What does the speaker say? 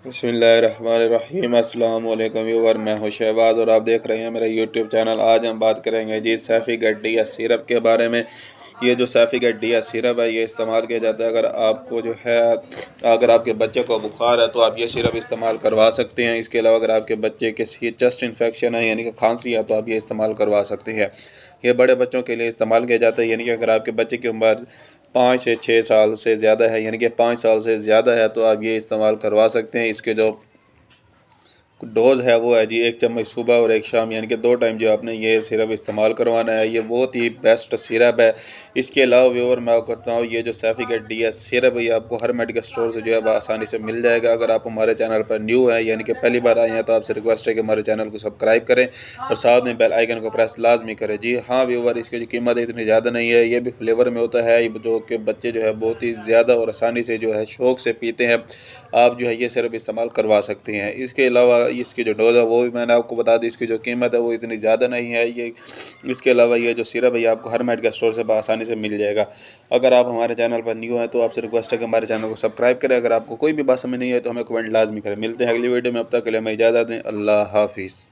बिस्मिल्लाहिर्रहमानिर्रहीम। अस्सलाम वालेकुम व्यूअर, मैं हूं शहबाज और आप देख रहे हैं मेरा यूट्यूब चैनल। आज हम बात करेंगे जी सैफ़ी गड्डी या सिरप के बारे में। ये जो सैफ़ी गड्डी या सिरप है ये इस्तेमाल किया जाता है अगर आपको जो है अगर आपके बच्चे को बुखार है तो आप ये सिरप इस्तेमाल करवा सकते हैं। इसके अलावा अगर आपके बच्चे के चेस्ट इन्फेक्शन है यानी कि खांसी है तो आप ये इस्तेमाल करवा सकते हैं। ये बड़े बच्चों के लिए इस्तेमाल किया जाता है, यानी कि अगर आपके बच्चे की उम्र 5 से 6 साल से ज़्यादा है यानी कि 5 साल से ज़्यादा है तो आप ये इस्तेमाल करवा सकते हैं। इसके जो डोज़ है वो है जी 1 चम्मच सुबह और 1 शाम, यानी कि 2 टाइम जो आपने ये सिरप इस्तेमाल करवाना है। ये बहुत ही बेस्ट सिरप है। इसके अलावा व्यूअर मैं करता हूँ ये जो सैफ़ी गड्डी है सिरप ये आपको हर मेडिकल स्टोर से जो है आसानी से मिल जाएगा। अगर आप हमारे चैनल पर न्यू है यानी कि पहली बार आए हैं तो आपसे रिक्वेस्ट है कि हमारे चैनल को सब्सक्राइब करें और साथ में बेल आइकन को प्रेस लाजमी करें। जी हाँ व्यूअर, इसकी जो कीमत है इतनी ज़्यादा नहीं है। ये भी फ्लेवर में होता है जो कि बच्चे जो है बहुत ही ज़्यादा और आसानी से जो है शौक़ से पीते हैं। आप जो है ये सिरप इस्तेमाल करवा सकते हैं। इसके अलावा इसकी जो डोज़ है वो भी मैंने आपको बता दी, इसकी जो कीमत है वो इतनी ज़्यादा नहीं है। ये इसके अलावा ये जो सिरप है ये आपको हर मेडिकल स्टोर से आसानी से मिल जाएगा। अगर आप हमारे चैनल पर न्यू हैं तो आपसे रिक्वेस्ट है कि हमारे चैनल को सब्सक्राइब करें। अगर आपको कोई भी बात समझ नहीं है तो हमें कमेंट लाजमी करें। मिलते हैं अगली वीडियो में, अब तक के लिए हमें इजाज़त दें। अल्लाह हाफिज़।